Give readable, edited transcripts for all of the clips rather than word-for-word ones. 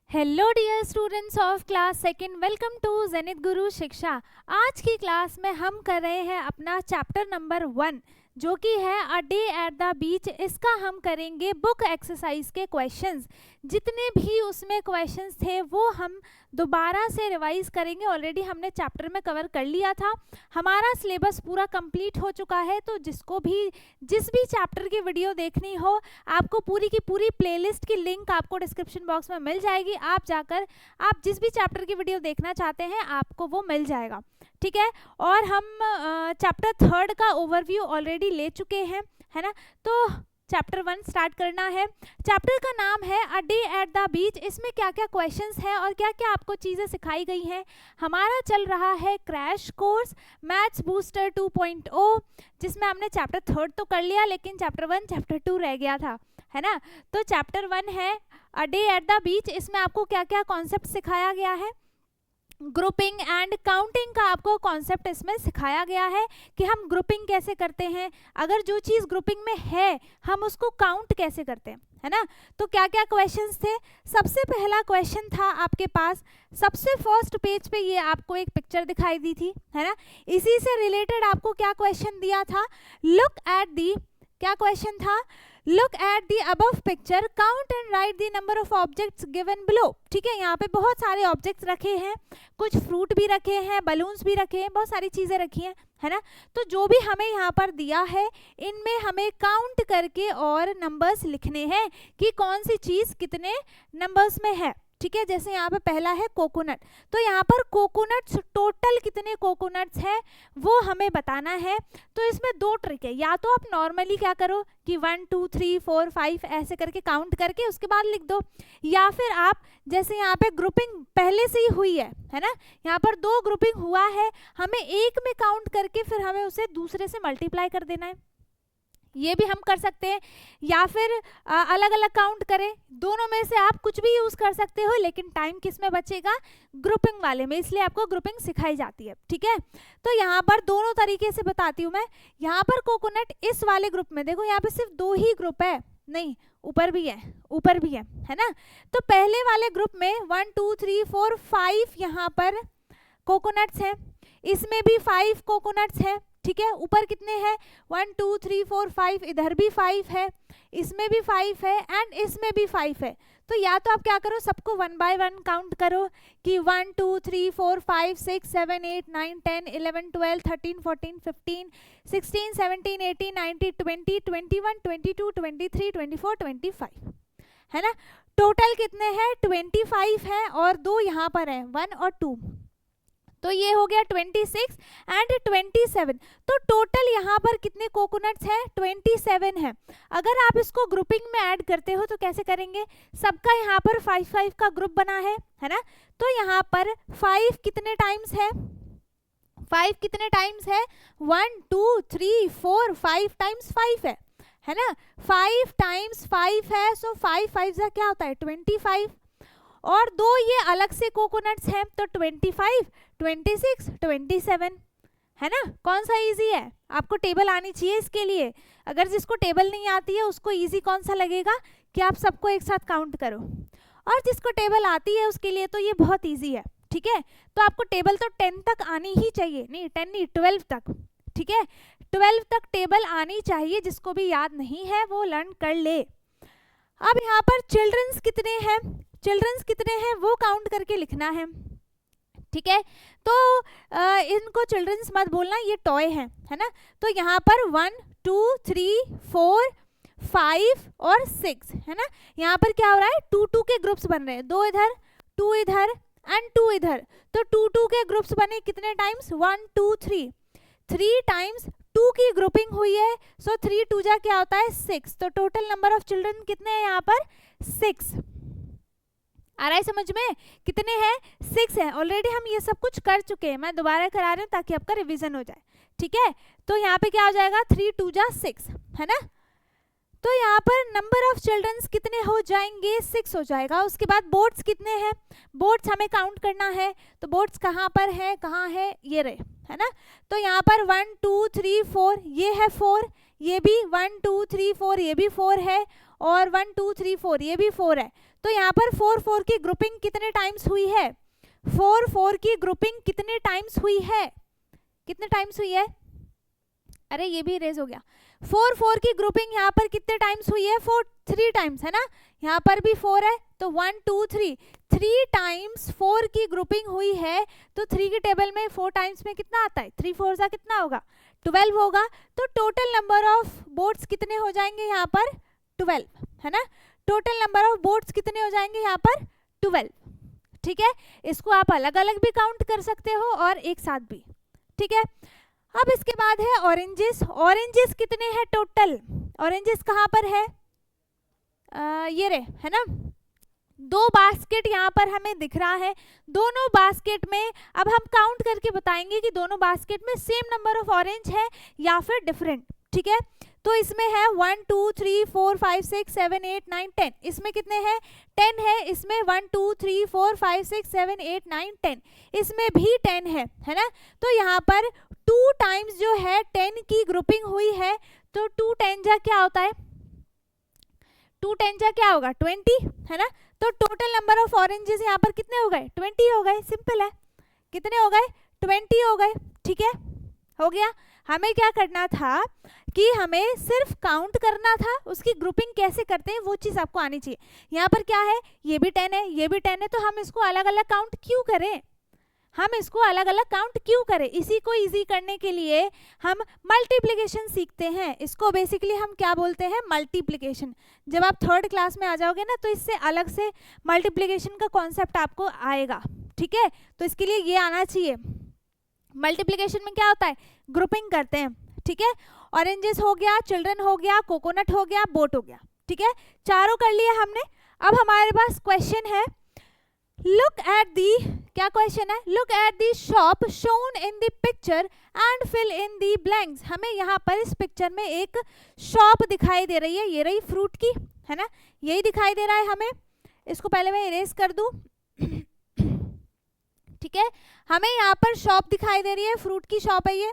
Hello dear students of class second, welcome to Zenith Guru Shiksha. आज की class में हम कर रहे हैं अपना चैप्टर नंबर 1 जो कि है a day at the beach. इसका हम करेंगे बुक एक्सरसाइज के क्वेश्चंस। जितने भी उसमें क्वेश्चंस थे वो हम दोबारा से रिवाइज करेंगे। ऑलरेडी हमने चैप्टर में कवर कर लिया था, हमारा सिलेबस पूरा कंप्लीट हो चुका है। तो जिसको भी जिस भी चैप्टर की वीडियो देखनी हो, आपको पूरी की पूरी प्लेलिस्ट की लिंक आपको डिस्क्रिप्शन बॉक्स में मिल जाएगी। आप जाकर आप जिस भी चैप्टर की वीडियो देखना चाहते हैं आपको वो मिल जाएगा, ठीक है। और हम चैप्टर 3 का ओवरव्यू ऑलरेडी ले चुके हैं, है ना। तो चैप्टर 1 स्टार्ट करना है। चैप्टर का नाम है a day at the beach. इसमें क्या क्या क्वेश्चंस हैं और क्या क्या आपको चीज़ें सिखाई गई हैं। हमारा चल रहा है क्रैश कोर्स मैथ्स बूस्टर 2.0, जिसमें हमने चैप्टर 3 तो कर लिया, लेकिन चैप्टर 1 चैप्टर 2 रह गया था, है ना। तो चैप्टर 1 है a day at the beach. इसमें आपको क्या क्या कॉन्सेप्ट सिखाया गया है। ग्रुपिंग एंड काउंटिंग का आपको कॉन्सेप्ट इसमें सिखाया गया है कि हम ग्रुपिंग कैसे करते हैं, अगर जो चीज़ ग्रुपिंग में है हम उसको काउंट कैसे करते हैं, है ना। तो क्या क्या क्वेश्चंस थे। सबसे पहला क्वेश्चन था आपके पास, सबसे फर्स्ट पेज पे ये आपको एक पिक्चर दिखाई दी थी, है ना। इसी से रिलेटेड आपको क्या क्वेश्चन दिया था, लुक एट दी, क्या क्वेश्चन था, look at the above picture, count and right the number of objects given below. ठीक है, यहाँ पे बहुत सारे ऑब्जेक्ट्स रखे हैं, कुछ फ्रूट भी रखे हैं, बलून्स भी रखे हैं, बहुत सारी चीज़ें रखी हैं, है ना। तो जो भी हमें यहाँ पर दिया है इनमें हमें काउंट करके और नंबर्स लिखने हैं कि कौन सी चीज़ कितने नंबर्स में है, ठीक है। जैसे यहाँ पे पहला है कोकोनट, तो यहाँ पर कोकोनट्स टोटल कितने कोकोनट्स हैं वो हमें बताना है। तो इसमें दो ट्रिक है, या तो आप नॉर्मली क्या करो कि 1 2 3 4 5 ऐसे करके काउंट करके उसके बाद लिख दो, या फिर आप जैसे यहाँ पे ग्रुपिंग पहले से ही हुई है ना, यहाँ पर 2 ग्रुपिंग हुआ है, हमें एक में काउंट करके फिर हमें उसे दूसरे से मल्टीप्लाई कर देना है, ये भी हम कर सकते हैं। या फिर अलग अलग काउंट करें, दोनों में से आप कुछ भी यूज़ कर सकते हो, लेकिन टाइम किस में बचेगा, ग्रुपिंग वाले में, इसलिए आपको ग्रुपिंग सिखाई जाती है, ठीक है। तो यहाँ पर दोनों तरीके से बताती हूँ मैं। यहाँ पर कोकोनट इस वाले ग्रुप में देखो, यहाँ पे सिर्फ 2 ही ग्रुप है, नहीं ऊपर भी है, ऊपर भी है ना। तो पहले वाले ग्रुप में 1 2 3 4 5 यहाँ पर कोकोनट्स हैं, इसमें भी 5 कोकोनट्स हैं, ठीक है। ऊपर कितने हैं 1 2 3 4 5, इधर भी 5 है, इसमें भी 5 है एंड इसमें भी 5 है। तो या तो आप क्या करो, सबको 1 बाय 1 काउंट करो कि 1 2 3 4 5 6 7 8 9 10 11 12 13 14 15 16 17 18 19 20 21 22 23 24 25, है ना। टोटल कितने हैं 25 है और 2 यहाँ पर है 1 और 2, तो ये हो गया 26 एंड 27। तो टोटल यहाँ पर कितने कोकोनट्स हैं 27 है। अगर आप इसको ग्रुपिंग में ऐड करते हो तो कैसे करेंगे, सबका यहाँ पर 5 का ग्रुप बना है ना। तो यहाँ पर 5 कितने टाइम्स है, 5 कितने टाइम्स है 1 2 3 4 5 टाइम्स 5 है ना। 5 टाइम्स 5 है, सो 5 5 का क्या होता है 25, और 2 ये अलग से कोकोनट्स हैं, तो 25 26 27, है ना। कौन सा इजी है, आपको टेबल आनी चाहिए इसके लिए। अगर जिसको टेबल नहीं आती है उसको इजी कौन सा लगेगा कि आप सबको एक साथ काउंट करो, और जिसको टेबल आती है उसके लिए तो ये बहुत इजी है, ठीक है। तो आपको टेबल तो 10 तक आनी ही चाहिए, नहीं 10 नहीं 12 तक, ठीक है। 12 तक टेबल आनी चाहिए, जिसको भी याद नहीं है वो लर्न कर ले। अब यहाँ पर चिल्ड्रंस कितने हैं, चिल्ड्रंस कितने हैं वो काउंट करके लिखना है, ठीक है। तो इनको चिल्ड्रंस मत बोलना, ये टॉय है ना। तो यहाँ पर 1 2 3 4 5 और 6, है ना। यहाँ पर क्या हो रहा है 2 2 के ग्रुप्स बन रहे हैं, 2 इधर 2 इधर एंड 2 इधर। तो 2 2 के ग्रुप्स बने कितने टाइम्स 1 2 3 टाइम्स 2 की ग्रुपिंग हुई है, सो 3 2 जा क्या होता है 6। तो टोटल नंबर ऑफ चिल्ड्रन कितने हैं यहाँ पर 6। आ रहा है समझ में, कितने हैं 6 है। ऑलरेडी हम ये सब कुछ कर चुके हैं, मैं दोबारा करा रही हूँ ताकि आपका रिवीजन हो जाए, ठीक है। तो यहाँ पे क्या हो जाएगा 3 2 जा 6, है ना। तो यहाँ पर नंबर ऑफ चिल्ड्रंस कितने हो जाएंगे 6 हो जाएगा। उसके बाद बोर्ड्स कितने हैं, बोर्ड्स हमें काउंट करना है, तो बोर्ड्स कहाँ पर है, कहाँ है, ये रहे, है ना। तो यहाँ पर 1 2 3 4 ये है 4, ये भी 1 2 3 4 ये भी 4 है, और 1 2 3 4 ये भी 4 है। तो यहाँ पर 4 4 की ग्रुपिंग कितने टाइम्स हुई है? 4 4 की ग्रुपिंग कितने टाइम्स हुई है? कितने टाइम्स हुई है? अरे ये भी इरेज हो गया। 4 4 की ग्रुपिंग यहाँ पर कितने टाइम्स हुई है? 4 3 टाइम्स है ना, यहाँ पर भी 4 है तो 1 2 3 3 टाइम्स 4 की ग्रुपिंग हुई है। तो 3 की टेबल में 4 टाइम्स में कितना आता है? 3 4 सा कितना होगा? 12 होगा। तो टोटल नंबर ऑफ बोट्स कितने हो जाएंगे यहाँ पर? 12 है ना। टोटल नंबर ऑफ बोट्स कितने हो जाएंगे यहाँ पर? 12। ठीक है, इसको आप अलग अलग भी काउंट कर सकते हो और एक साथ भी। ठीक है, अब इसके बाद है ऑरेंजेस। ऑरेंजेस कितने हैं टोटल? ऑरेंजेस कहाँ पर है? ये रे है ना, 2 बास्केट यहाँ पर हमें दिख रहा है। दोनों बास्केट में अब हम काउंट करके बताएंगे कि दोनों बास्केट में सेम नंबर ऑफ ऑरेंज है या फिर डिफरेंट। ठीक है, तो इसमें है 1 2 3 4 5 6 7 8 9 10। इसमें कितने हैं? 10 है। इसमें 1 2 3 4 5 6 7 8 9 10। इसमें भी 10 है ना। तो यहाँ पर 2 टाइम्स जो है 10 की ग्रुपिंग हुई है। तो 2 10 जा क्या होता है? 2 10 जा क्या होगा? 20 है ना। तो टोटल नंबर ऑफ ऑरेंजेस यहाँ पर कितने हो गए? 20 हो गए। सिंपल है। कितने हो गए? 20 हो गए। ठीक है, हो गया। हमें क्या करना था कि हमें सिर्फ काउंट करना था, उसकी ग्रुपिंग कैसे करते हैं वो चीज़ आपको आनी चाहिए। यहाँ पर क्या है? ये भी 10 है, ये भी 10 है, तो हम इसको अलग अलग काउंट क्यों करें? हम इसको अलग अलग काउंट क्यों करें? इसी को इजी करने के लिए हम मल्टीप्लिकेशन सीखते हैं। इसको बेसिकली हम क्या बोलते हैं? मल्टीप्लिकेशन। जब आप 3rd क्लास में आ जाओगे ना तो इससे अलग से मल्टीप्लिकेशन का कॉन्सेप्ट आपको आएगा। ठीक है, तो इसके लिए ये आना चाहिए। मल्टीप्लिकेशन में क्या होता है? ग्रुपिंग करते हैं। ठीक है, ऑरेंजेस हो गया, चिल्ड्रन हो गया, कोकोनट हो गया, बोट हो गया। ठीक है, चारों कर लिए हमने। अब हमारे पास क्वेश्चन है, लुक एट दी, क्या क्वेश्चन है? Look at the shop shown in the picture and fill in the blanks. हमें यहाँ पर इस पिक्चर में एक शॉप दिखाई दे रही है, ये रही फ्रूट की, है ना, यही दिखाई दे रहा है हमें। इसको पहले मैं इरेज कर दूं। ठीक है, हमें यहाँ पर शॉप दिखाई दे रही है, फ्रूट की शॉप है ये।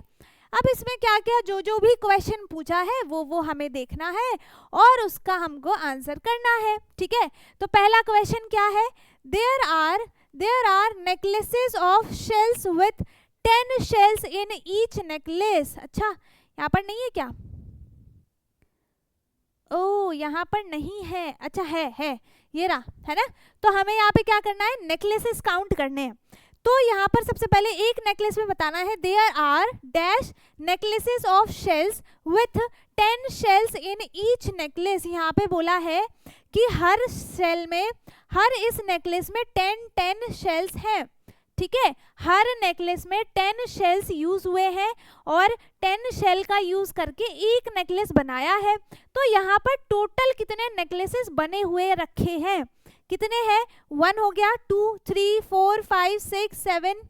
अब इसमें क्या क्या जो भी क्वेश्चन पूछा है वो हमें देखना है और उसका हमको आंसर करना है। ठीक है, तो पहला क्वेश्चन क्या है? There are necklaces of shells with 10 shells in each necklace. अच्छा, यहाँ पर नहीं है क्या? ओ, यहाँ पर नहीं है। अच्छा, है ये रहा, है ना। तो हमें यहाँ पे क्या करना है? नेकलेसेस काउंट करने हैं। तो यहाँ पर सबसे पहले एक नेकलेस में बताना है, there are dash necklaces of shells with 10 shells in each necklace. यहाँ पे बोला है कि हर शेल में, हर इस नेकलेस में 10 शेल्स हैं। ठीक है, हर नेकलेस में 10 शेल्स यूज हुए हैं और 10 शेल का यूज करके एक नेकलेस बनाया है। तो यहाँ पर टोटल कितने नेकलेसेस बने हुए रखे हैं? कितने हैं? 1 हो गया, 2 3 4 5 6 7,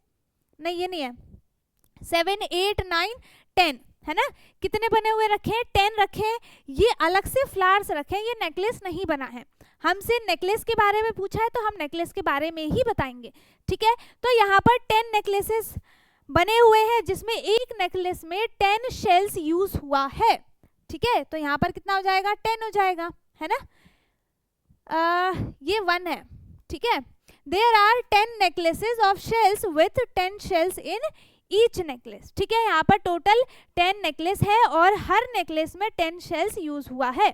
नहीं ये नहीं है, 7 8 9 10, है ना। कितने बने हुए रखे हैं? 10 रखे हैं। ये अलग से फ्लावर्स रखे हैं, ये नेकलेस नहीं बना है। हमसे नेकलेस के बारे में पूछा है तो हम नेकलेस के बारे में ही बताएंगे। ठीक है, तो यहाँ पर 10 नेकलेसेस बने हुए हैं जिसमें एक नेकलेस में 10 शेल्स यूज हुआ है। ठीक है, तो यहाँ पर कितना हो जाएगा? 10 हो जाएगा, है ना। ये 1 है। ठीक है, there are 10 necklaces of shells with 10 shells in each necklace. ठीक है, यहाँ पर टोटल 10 नेकलेस है और हर नेकलेस में 10 शेल्स यूज हुआ है।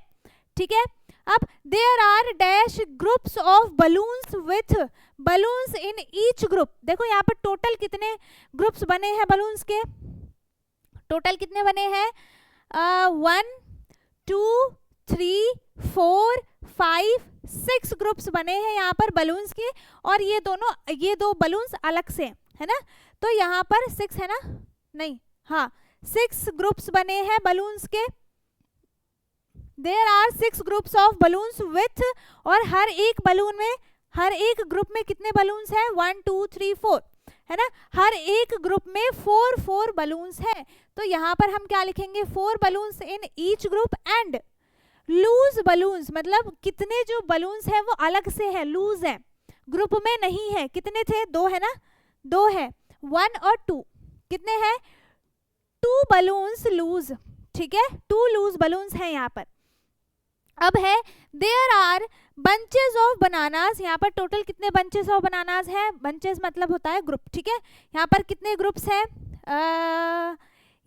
ठीक है, अब there are dash groups of balloons with balloons in each group. देखो यहाँ पर टोटल कितने ग्रुप्स बने हैं बलून्स के? टोटल कितने बने हैं? 1 2 3 4 5 6 ग्रुप्स बने हैं यहाँ पर बलून्स के। और ये दो बलून्स अलग से है ना, तो यहाँ पर 6 है ना, नहीं, हाँ 6 ग्रुप्स बने हैं बलून्स के। There are 6 groups of balloons with, और हर एक बलून में, हर एक ग्रुप में कितने बलून्स हैं? 1 2 3 4, है ना। हर एक ग्रुप में 4 बलून्स है। तो यहाँ पर हम क्या लिखेंगे? 4 balloons in each group and loose balloons, मतलब कितने जो बलून्स हैं वो अलग से है, लूज है, ग्रुप में नहीं है। कितने थे? 2 है ना, 2 है, 1 और 2। कितने हैं? 2 बलून्स लूज। ठीक है, 2 लूज बलून्स हैं यहाँ पर। अब है there are bunches of bananas, यहाँ पर टोटल कितने बंचेस ऑफ बनानास है, बंचेस मतलब होता है ग्रुप, ठीक है। यहाँ पर कितने ग्रुप्स है,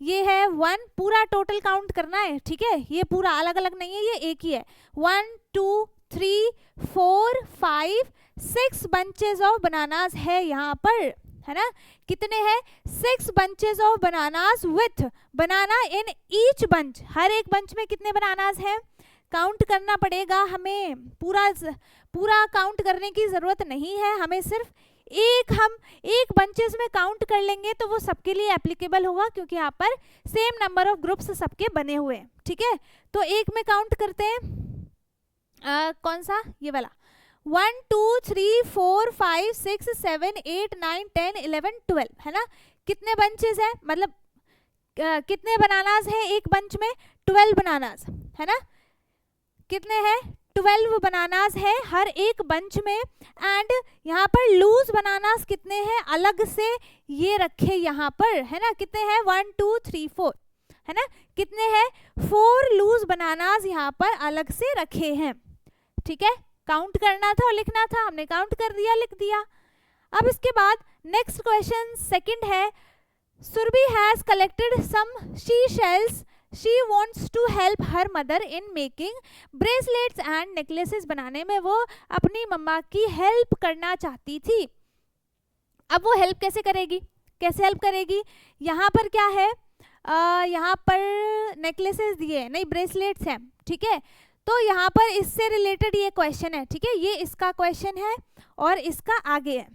ये है 1, पूरा टोटल काउंट करना है, ठीक है, ये पूरा अलग अलग नहीं है, ये एक ही है। 1 2 3 4 5 6 बंचेस ऑफ बनानास है यहाँ पर, है ना। कितने हैं, 6 bunches of bananas with banana in each bunch, हर एक बंच में कितने बनानास हैं काउंट करना पड़ेगा हमें, पूरा काउंट करने की जरूरत नहीं है हमें, सिर्फ हम एक बंचेस में काउंट कर लेंगे तो वो सबके लिए एप्लीकेबल होगा, क्योंकि यहाँ पर सेम नंबर ऑफ ग्रुप्स सबके बने हुए हैं, ठीक है। तो एक में काउंट करते हैं, कौन सा, ये वाला, 1 2 3 4 5 6 7 8 9 10 11 12, है ना। कितने बंचेस है, मतलब कितने बनानास है एक बंच में, 12 बनानास, है ना। कितने हैं, 12 बनानास है हर एक बंच में। एंड यहाँ पर लूज बनानास कितने हैं, अलग से ये रखे यहाँ पर, है ना। कितने हैं, 1 2 3 4, है ना। कितने हैं, 4 लूज बनानास यहाँ पर अलग से रखे हैं, ठीक है। काउंट करना था और लिखना था, हमने काउंट कर दिया, लिख दिया। अब इसके बाद नेक्स्ट क्वेश्चन सेकंड है, Surabhi has collected some sea shells, she wants to help her mother in making bracelets and necklaces, बनाने में वो अपनी मम्मा की हेल्प करना चाहती थी। अब वो हेल्प कैसे करेगी, कैसे हेल्प करेगी, यहाँ पर क्या है, यहाँ पर नेकलेसेस दिए नहीं, ब्रेसलेट्स हैं, ठीक है। तो यहाँ पर इससे रिलेटेड ये क्वेश्चन है, ठीक है, ये इसका क्वेश्चन है और इसका आगे है,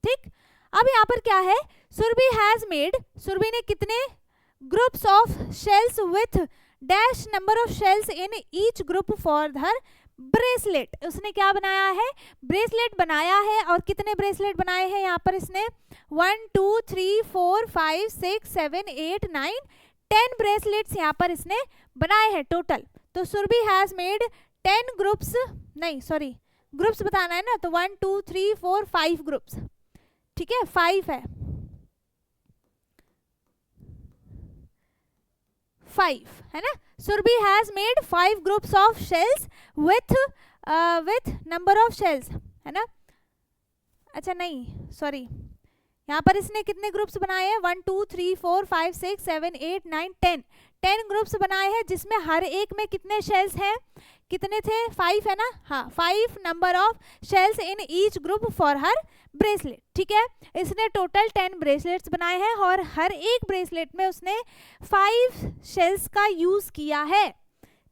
ठीक। अब यहाँ पर क्या है, सुरभि हैज मेड, सुरभि ने कितने groups of shells with dash number of shells in each group for her bracelet, उसने क्या बनाया है, ब्रेसलेट बनाया है। और कितने ब्रेसलेट बनाए हैं यहाँ पर इसने, 1 2 3 4 5 6 7 8 9 10 ब्रेसलेट्स यहाँ पर इसने बनाए हैं टोटल। तो सुरभि हैज मेड 10 ग्रुप्स, नहीं सॉरी ग्रुप्स बताना है ना, तो 1 2 3 4 5 ग्रुप्स, ठीक है, 5 है, 5, है ना। Surabhi has made 5 groups of shells with number of shells, है ना। अच्छा नहीं सॉरी, यहाँ पर इसने कितने ग्रुप्स बनाए हैं, 1 2 3 4 5 6 7 8 9 10 ग्रुप्स बनाए हैं, जिसमें हर एक में कितने शेल्स हैं, कितने थे, 5 है ना, हाँ 5 number of shells in each group for her bracelet, ठीक है। इसने टोटल 10 ब्रेसलेट्स बनाए हैं और हर एक ब्रेसलेट में उसने 5 शेल्स का यूज किया है,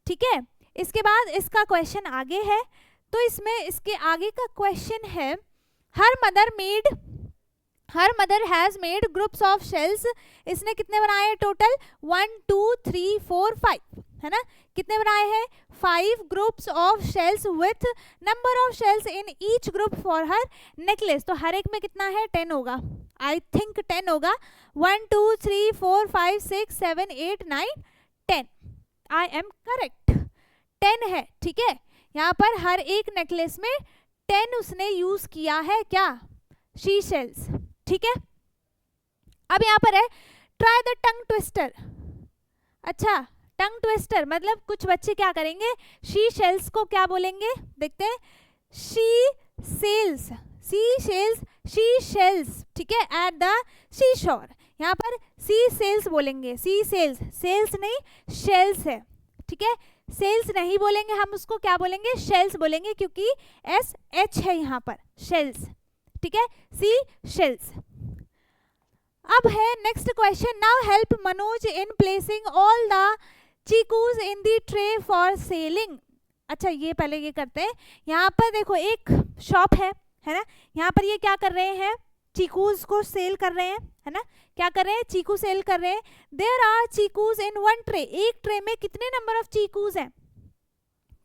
ठीक है। इसके बाद इसका क्वेश्चन आगे है, तो इसमें इसके आगे का क्वेश्चन है, her mother has made groups of shells, इसने कितने बनाए हैं टोटल, 1 2 3 4 5, है ना। कितने बनाए हैं, 5 groups of shells with number of shells in each group for her necklace, तो हर एक में कितना है, 10 होगा, आई थिंक 10 होगा, 1 2 3 4 5 6 7 8 9 10, आई एम करेक्ट, 10 है, ठीक है। यहाँ पर हर एक नेकलेस में 10 उसने यूज किया है, क्या, शी शेल्स, ठीक है। अब यहाँ पर है ट्राई द टंग ट्विस्टर, अच्छा टंग ट्विस्टर मतलब कुछ बच्चे क्या करेंगे, शी शेल्स को क्या बोलेंगे, देखते हैं, शी सेल्स, शी शेल्स, ठीक है, एट द सी शोर, यहाँ पर सी सेल्स बोलेंगे, सी सेल्स, सेल्स नहीं शेल्स है, ठीक है, सेल्स नहीं बोलेंगे हम, उसको क्या बोलेंगे, शेल्स बोलेंगे, क्योंकि SH है यहाँ पर, शेल्स, ठीक है, सी शेल्स। अब है next question, now help Manoj in placing all the chikoos in the tray for selling. अच्छा ये पहले ये करते हैं, यहाँ पर देखो एक शॉप है ना, यहाँ पर ये क्या कर रहे हैं, चीकूज को सेल कर रहे हैं, है ना, क्या कर रहे हैं, चीकू सेल कर रहे हैं। There are chikoos in one tray, एक ट्रे में कितने नंबर ऑफ चीकूज हैं,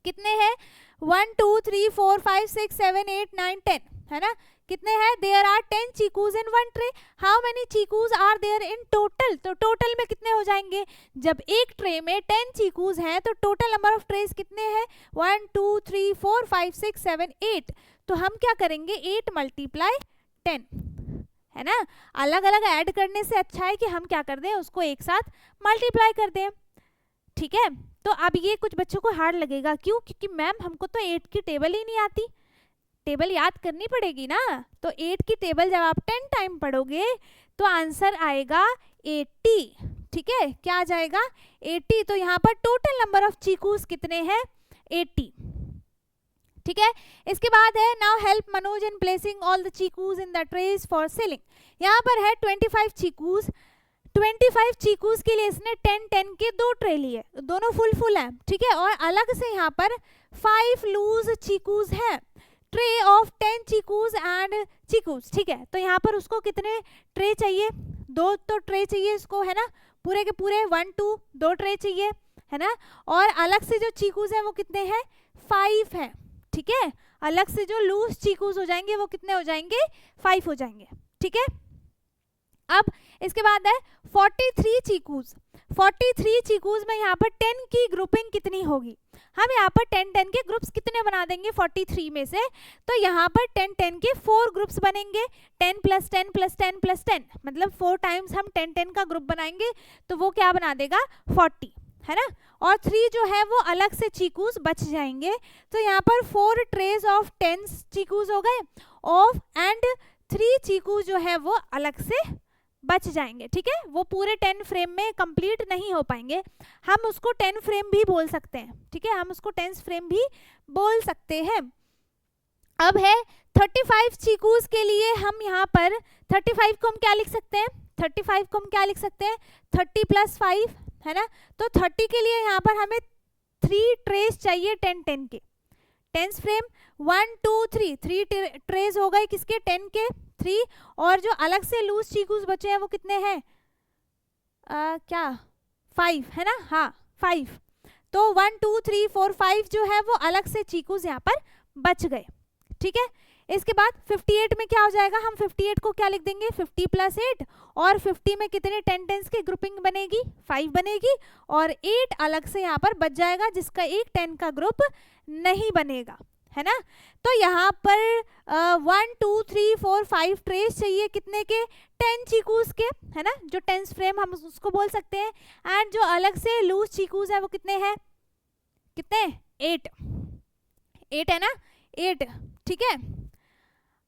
कितने हैं, 1 2 3 4 5 6 7 8 9 10, है ना, कितने हैं, there are 10 chikoos in one tray, how many chikoos are there in total, तो टोटल में कितने हो जाएंगे, जब एक ट्रे में 10 चीकूज हैं तो टोटल नंबर ऑफ ट्रेस कितने हैं, 1 2 3 4 5 6 7 8, तो हम क्या करेंगे 8 × 10, है ना, अलग अलग ऐड करने से अच्छा है कि हम क्या कर दें, उसको एक साथ मल्टीप्लाई कर दें। ठीक है। तो अब ये कुछ बच्चों को हार्ड लगेगा, क्यों? क्योंकि मैम हमको तो 8 की टेबल ही नहीं आती, टेबल याद करनी पड़ेगी ना। तो 8 की टेबल जब आप 10 टाइम पढ़ोगे तो आंसर आएगा 80, ठीक है। क्या आ जाएगा? 80। तो यहाँ पर टोटल नंबर ऑफ चीकूस कितने हैं? 80, ठीक है। इसके बाद है now help Manoj in placing all the chikoos in the trays for selling. यहाँ पर है 25 चीकूस, 25 चीकूस के लिए इसने 10 के 2 ट्रे लिए, दोनों फुल है, ठीक है। और अलग से यहाँ पर 5 लूज चीकूस है, ट्रे ऑफ 10 चीकूस एंड चीकूस, ठीक है। तो यहाँ पर उसको कितने ट्रे चाहिए? 2 तो ट्रे चाहिए इसको, है ना, पूरे के पूरे 1 2 2 ट्रे चाहिए, है ना। और अलग से जो चीकूस है वो कितने हैं? 5 है, ठीक है। अलग से जो लूज चीकूस हो जाएंगे वो कितने हो जाएंगे? 5 हो जाएंगे, ठीक है। अब इसके बाद है 43 चीकूस। 43 चीकूस में यहाँ पर 10 की ग्रुपिंग कितनी होगी? हम यहाँ पर 10 के ग्रुप्स कितने बना देंगे 43 में से? तो यहाँ पर 10 के 4 ग्रुप्स बनेंगे, 10 + 10 + 10 + 10, मतलब 4 टाइम्स हम 10 का ग्रुप बनाएंगे, तो वो क्या बना देगा? 40, है ना। और 3 जो है वो अलग से चीकूस बच जाएंगे। तो यहाँ पर 4 ट्रेज ऑफ 10 चीकूस हो गए ऑफ, एंड 3 चीकूस जो है वो अलग से बच जाएंगे, ठीक है। वो पूरे 10 फ्रेम में कंप्लीट नहीं हो पाएंगे, हम उसको 10 फ्रेम भी बोल सकते हैं, ठीक है, हम उसको 10 फ्रेम भी बोल सकते हैं। अब है 35 चीकूस के लिए हम यहाँ पर 35 को हम क्या लिख सकते हैं? 35 को हम क्या लिख सकते हैं? 30 + 5, है ना। तो 30 के लिए यहाँ पर हमें 3 ट्रेस चाहिए 10 के, 10 फ्रेम 1 2 3 ट्रेस हो गए किसके? 10 के 3, और जो अलग से लूज चीकूस बचे हैं वो कितने हैं? क्या 5, है ना, हाँ 5। तो 1 2 3 4 5 जो है वो अलग से चीकूस यहाँ पर बच गए, ठीक है। इसके बाद 58 में क्या हो जाएगा? हम 58 को क्या लिख देंगे? 50 + 8, और 50 में कितने 10 की ग्रुपिंग बनेगी? 5 बनेगी, और 8 अलग से यहाँ पर बच जाएगा जिसका एक 10 का ग्रुप नहीं बनेगा, है ना। तो यहाँ पर 1 2 3 4 5 ट्रेस चाहिए कितने के? 10 चीकूस के, है ना, जो 10 फ्रेम हम उसको बोल सकते हैं। एंड जो अलग से लूज चीकूस है वो कितने हैं? कितने? 8 है ना, 8, ठीक है।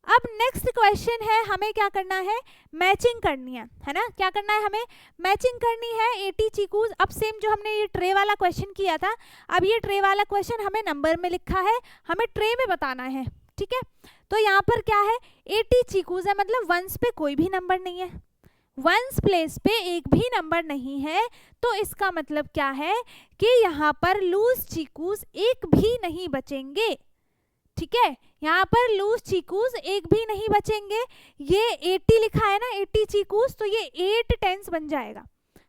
अब नेक्स्ट क्वेश्चन है, हमें क्या करना है? मैचिंग करनी है ना। क्या करना है? हमें मैचिंग करनी है 80 चीकूस। अब सेम जो हमने ये ट्रे वाला क्वेश्चन किया था, अब ये ट्रे वाला क्वेश्चन हमें नंबर में लिखा है, हमें ट्रे में बताना है, ठीक है। तो यहाँ पर क्या है? 80 चीकूस है, मतलब वंस पे कोई भी नंबर नहीं है, वंस प्लेस पे एक भी नंबर नहीं है। तो इसका मतलब क्या है कि यहाँ पर लूज चीकूस एक भी नहीं बचेंगे, ठीक है। यहाँ पर लूज चीकूस एक भी नहीं बचेंगे। ये 80 लिखा है ना, 80 चीकूस, तो ये 8 10s बन जाएगा,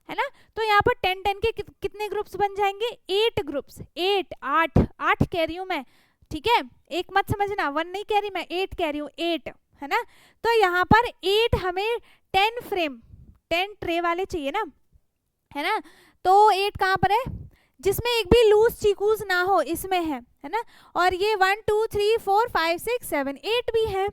है ना। तो यहाँ पर 10 के कितने ग्रुप्स बन जाएंगे? 8 ग्रुप्स, 8 कह रही हूँ मैं, ठीक है, एक मत समझना, 1 नहीं कह रही मैं, 8 कह रही हूँ, 8, है ना। तो यहाँ पर 8 हमें 10 फ्रेम 10 ट्रे वाले चाहिए ना, है ना। तो 8 कहाँ पर है? जिसमें एक भी लूज चीकूस ना हो, इसमें है ना। और ये 1 2 3 4 5 6 7 8 भी है।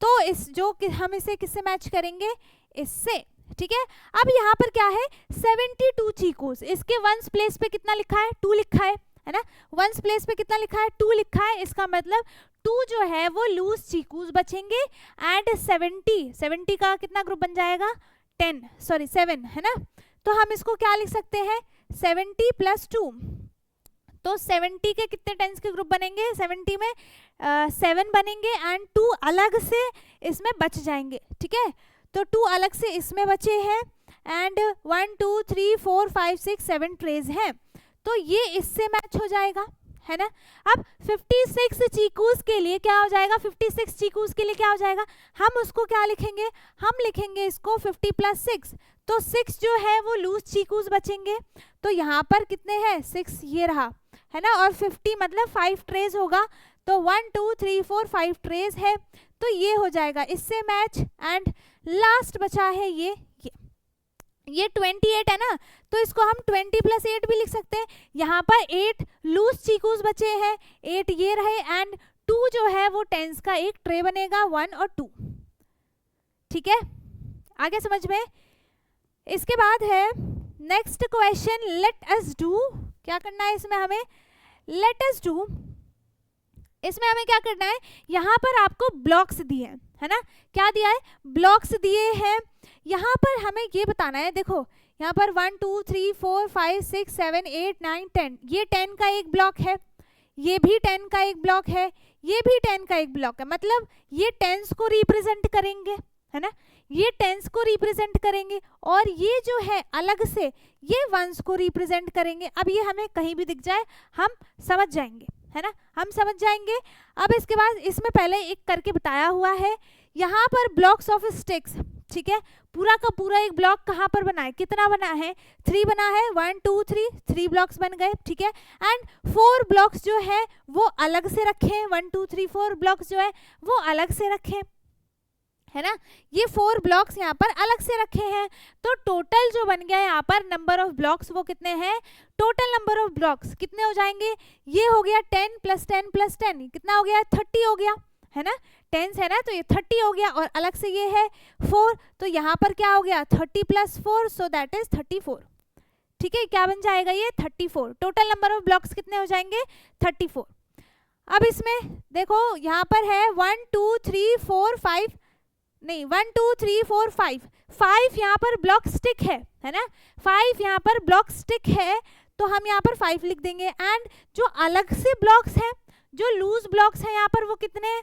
तो इस जो हम इसे किससे मैच करेंगे? इससे, ठीक है। अब यहाँ पर क्या है? 72 चीकूस, इसके वंस प्लेस पे कितना लिखा है? 2 लिखा है ना। वंस प्लेस पे कितना लिखा है? 2 लिखा है। इसका मतलब 2 जो है वो लूज चीकूस बचेंगे, एंड 70 का कितना ग्रुप बन जाएगा? 7, है ना। तो हम इसको क्या लिख सकते हैं? 70 + 2, तो 70 के कितने 10s के ग्रुप बनेंगे? 70 में 7 बनेंगे, एंड 2 अलग से इसमें बच जाएंगे, ठीक है। तो 2 अलग से इसमें बचे हैं, एंड 1 2 3 4 5 6 7 ट्रेज हैं, तो ये इससे मैच हो जाएगा, है ना। अब 56 चीकूस के लिए क्या हो जाएगा? 56 चीकूस के लिए क्या हो जाएगा? हम उसको क्या लिखेंगे? हम लिखेंगे इसको 50 + 6, तो 6 जो है वो लूज चीकूस बचेंगे। तो यहाँ पर कितने हैं? 6 ये रहा, है ना। और 50 मतलब 5 ट्रेज होगा, तो 1 2 3 4 5 ट्रेज है, तो ये हो जाएगा इससे मैच। एंड लास्ट बचा है ये 28 है ना, तो इसको हम 20 + 8 भी लिख सकते हैं। यहाँ पर 8 लूज चीकूस बचे हैं, 8 ये रहे, एंड 2 जो है वो 10s का एक ट्रे बनेगा, 1 और 2, ठीक है। आगे समझ में। इसके बाद है next question, let us do क्या करना है इसमें हमें, लेट अस डू, इसमें हमें क्या करना है, यहाँ पर आपको ब्लॉक्स दिए हैं, है ना, क्या दिया है, ब्लॉक्स दिए हैं। यहाँ पर हमें ये बताना है, देखो यहाँ पर 1 2 3 4 5 6 7 8 9 10, ये 10 का एक ब्लॉक है, ये भी 10 का एक ब्लॉक है, ये भी 10 का एक ब्लॉक है, मतलब ये टेंस को रिप्रेजेंट करेंगे, है ना, ये टेंस को रिप्रेजेंट करेंगे, और ये जो है अलग से ये वंस को रिप्रेजेंट करेंगे। अब ये हमें कहीं भी दिख जाए हम समझ जाएंगे, है ना, हम समझ जाएंगे। अब इसके बाद इसमें पहले एक करके बताया हुआ है, यहाँ पर ब्लॉक्स ऑफ स्टिक्स, ठीक है, पूरा का पूरा एक ब्लॉक कहाँ पर बना है, कितना बना है, 3 बना है, 1 2 3 3 ब्लॉक्स बन गए, ठीक है, एंड 4 ब्लॉक्स जो है वो अलग से रखें, 1 2 3 4 ब्लॉक्स जो है वो अलग से रखें, है ना, ये 4 ब्लॉक्स यहाँ पर अलग से रखे हैं। तो टोटल जो बन गया यहाँ पर नंबर ऑफ ब्लॉक्स वो कितने हैं, टोटल नंबर ऑफ ब्लॉक्स कितने हो जाएंगे, ये हो गया 10 + 10 + 10 कितना हो गया, 30 हो गया, है ना, 10 है ना, तो ये 30 हो गया, और अलग से ये है 4, तो यहाँ पर क्या हो गया 30 + 4, सो दैट इज 34, ठीक है, क्या बन जाएगा ये 34, टोटल नंबर ऑफ ब्लॉक्स कितने हो जाएंगे 34। अब इसमें देखो यहाँ पर है 1 2 3 4 5 नहीं 1 2 3 4 5 यहाँ पर ब्लॉक स्टिक है ना, 5 यहाँ पर ब्लॉक स्टिक है, तो हम यहाँ पर 5 लिख देंगे। एंड जो अलग से ब्लॉक्स हैं, जो लूज ब्लॉक्स हैं यहाँ पर वो कितने हैं,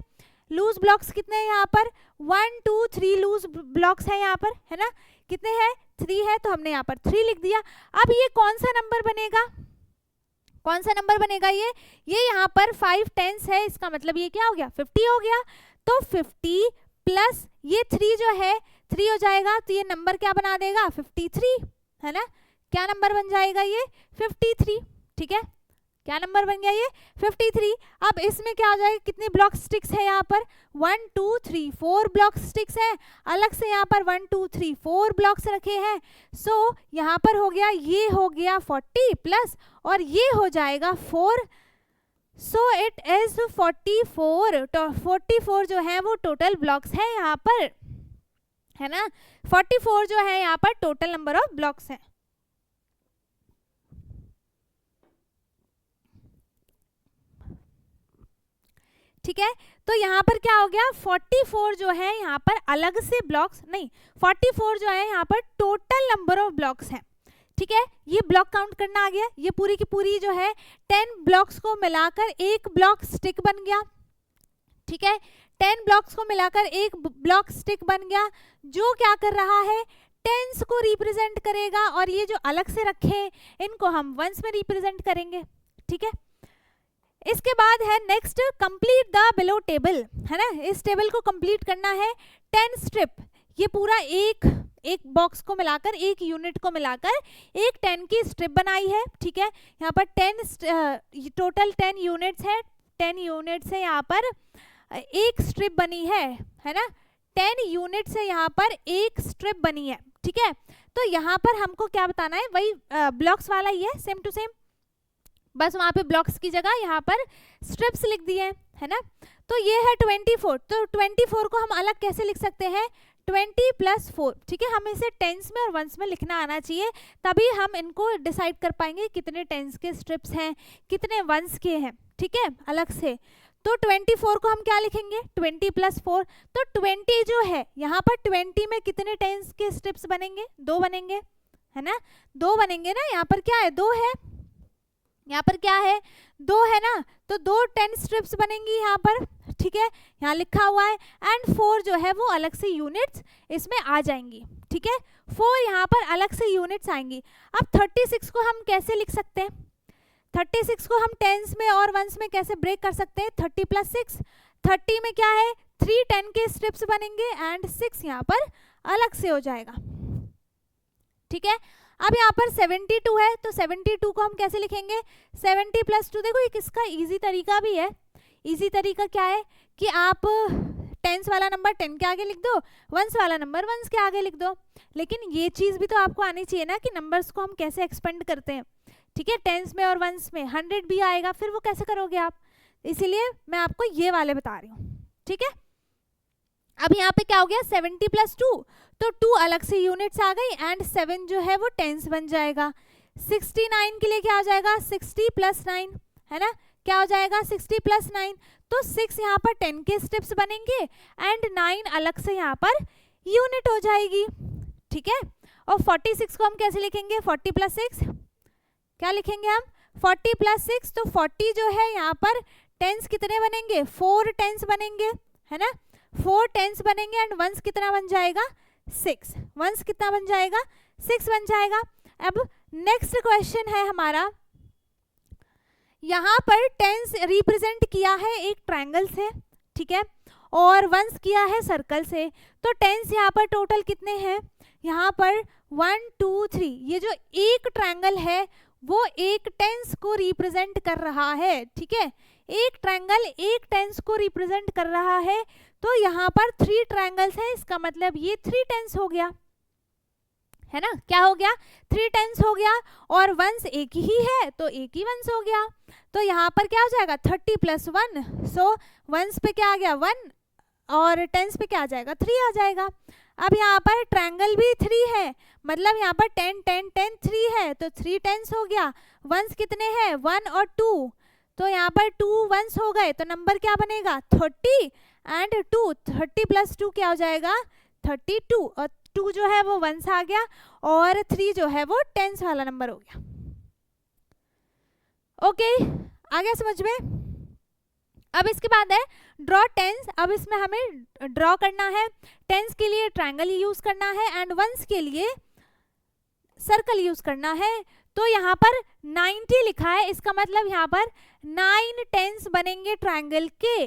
लूज ब्लॉक्स कितने हैं यहाँ पर 1 2 3 लूज ब्लॉक्स हैं यहाँ पर, है ना, कितने हैं 3 है, तो हमने यहाँ पर 3 लिख दिया। अब ये कौन सा नंबर बनेगा, कौन सा नंबर बनेगा, ये यहाँ पर 5 टेंस है, इसका मतलब ये क्या हो गया 50 हो गया, तो 50 प्लस ये 3 जो है 3 हो जाएगा, तो ये नंबर क्या बना देगा 53, है ना, क्या नंबर बन जाएगा ये 53, ठीक है, क्या नंबर बन गया ये 53। अब इसमें क्या हो जाएगा, कितने ब्लॉक स्टिक्स है यहाँ पर 1 2 3 4 ब्लॉक स्टिक्स है, अलग से यहाँ पर 1 2 3 4 ब्लॉक्स रखे हैं, सो यहाँ पर हो गया, ये हो गया 40 प्लस और ये हो जाएगा 4, सो इट इज 44, तो 44 जो है वो टोटल ब्लॉक्स है यहाँ पर, है ना, 44 जो है यहाँ पर टोटल नंबर ऑफ ब्लॉक्स है। ठीक है, तो यहाँ पर क्या हो गया 44 जो है यहाँ पर अलग से ब्लॉक्स नहीं, 44 जो है यहाँ पर टोटल नंबर ऑफ ब्लॉक्स है, ठीक है, ये ब्लॉक काउंट करना आ गया, ये पूरी की पूरी जो है 10 ब्लॉक्स को मिलाकर एक ब्लॉक स्टिक बन गया, ठीक है, 10 ब्लॉक्स को मिलाकर एक ब्लॉक स्टिक बन गया, जो क्या कर रहा है टेंस को रिप्रेजेंट करेगा, और ये जो अलग से रखे इनको हम वंस में रिप्रेजेंट करेंगे, ठीक है। इसके बाद है next complete the below table, है ना, इस टेबल को कंप्लीट करना है 10 स्ट्रिप, ये पूरा एक बॉक्स को मिलाकर एक यूनिट को मिलाकर एक 10 की स्ट्रिप बनाई है, ठीक है, यहाँ पर 10 टोटल 10 यूनिट्स है, 10 यूनिट्स है यहाँ पर एक स्ट्रिप बनी है ना, 10 यूनिट से यहाँ पर एक स्ट्रिप बनी है, ठीक है। तो यहाँ पर हमको क्या बताना है, वही ब्लॉक्स वाला ही है, सेम टू सेम, बस वहाँ पे ब्लॉक्स की जगह यहाँ पर स्ट्रिप्स लिख दिए है ना। तो ये है 24, तो 24 को हम अलग कैसे लिख सकते हैं 20 + 4, ठीक है, हम इसे टेंस में और वंस में लिखना आना चाहिए, तभी हम इनको डिसाइड कर पाएंगे कितने टेंस के स्ट्रिप्स हैं कितने वंस के हैं, ठीक है, अलग से। तो 24 को हम क्या लिखेंगे 20 + 4, तो 20 जो है यहाँ पर 20 में कितने टेंस के स्ट्रिप्स बनेंगे 2 बनेंगे, है ना, 2 बनेंगे ना, यहाँ पर क्या है 2 है, यहाँ पर क्या है 2 है ना, तो 2 10 स्ट्रिप्स बनेंगी यहाँ पर, ठीक है, यहाँ लिखा हुआ है, एंड 4 जो है वो अलग से यूनिट्स इसमें आ जाएंगी, ठीक है, 4 यहाँ पर अलग से यूनिट्स आएंगी। अब 36 को हम कैसे लिख सकते हैं, 36 को हम टेंस में और वंस में कैसे ब्रेक कर सकते हैं 30 + 6, 30 में क्या है 3 10 के स्ट्रिप्स बनेंगे एंड 6 यहाँ पर अलग से हो जाएगा, ठीक है। अब यहाँ पर 72 है, तो 72 को हम कैसे लिखेंगे 70 + 2, देखो ये किसका इजी तरीका भी है, इजी तरीका क्या है कि आप टेंस वाला नंबर 10 के आगे लिख दो, वंस वाला नंबर वंस के आगे लिख दो, लेकिन ये चीज़ भी तो आपको आनी चाहिए ना कि नंबर्स को हम कैसे एक्सपेंड करते हैं, ठीक है, टेंस में और वंस में 100 भी आएगा, फिर वो कैसे करोगे आप, इसीलिए मैं आपको ये वाले बता रही हूँ, ठीक है। अब यहाँ पे क्या हो गया 70 + 2, तो 2 अलग से यूनिट्स आ गई एंड 7 जो है वो टेंस बन जाएगा, 69 के लिए क्या हो जाएगा 60 + 9, है ना, क्या हो जाएगा 60 + 9, तो 6 यहाँ पर 10 के स्टेप्स बनेंगे एंड 9 अलग से यहाँ पर यूनिट हो जाएगी, ठीक है। और 46 को हम कैसे लिखेंगे, 40 + 6, क्या लिखेंगे हम 40 + 6, तो 40 जो है यहाँ पर टेंस कितने बनेंगे, 4 टेंस बनेंगे, है ना, 4 टेंस बनेंगे एंड वंस कितना बन जाएगा 6, वंस कितना बन जाएगा 6 बन जाएगा। अब नेक्स्ट क्वेश्चन है हमारा, यहाँ पर टेंस रिप्रेजेंट किया है एक ट्रायंगल से, ठीक है, और वंस किया है सर्कल से, तो टेंस यहाँ पर टोटल कितने हैं, यहाँ पर 1 2 3, ये जो एक ट्रायंगल है वो एक टेंस को रिप्रेजेंट कर रहा है, ठीक है, एक ट्रायंगल एक टेंस को रिप्रेजेंट कर रहा है, तो यहाँ पर 3 ट्रायंगल्स है, इसका मतलब ये 3 टेंस हो गया, है ना, क्या हो गया 3 टेंस हो गया, और वंस एक ही है तो एक ही वंस हो गया, तो यहाँ पर क्या हो जाएगा 30 + 1, सो वंस पे क्या आ गया 1 और टेंस पे क्या आ जाएगा 3 आ जाएगा। अब यहाँ पर ट्रायंगल भी 3 है, मतलब यहाँ पर 10 10 10 3 है, तो 3 टेंस हो गया, वंस कितने हैं 1 और 2, तो यहाँ पर 2 वंस हो गए, तो नंबर क्या बनेगा 30 एंड 2, 30 + 2 क्या हो जाएगा 32, और 2 जो है वो वंस आ गया और 3 जो है वो टेंस वाला नंबर हो गया। ओके, आ गया समझ में। अब इसके बाद है ड्रॉ टेंस, अब इसमें हमें ड्रॉ करना है, टेंस के लिए ट्रायंगल यूज करना है एंड वंस के लिए सर्कल यूज करना है, तो यहाँ पर 90 लिखा है, इसका मतलब यहाँ पर 9 टेंस बनेंगे ट्रायंगल के,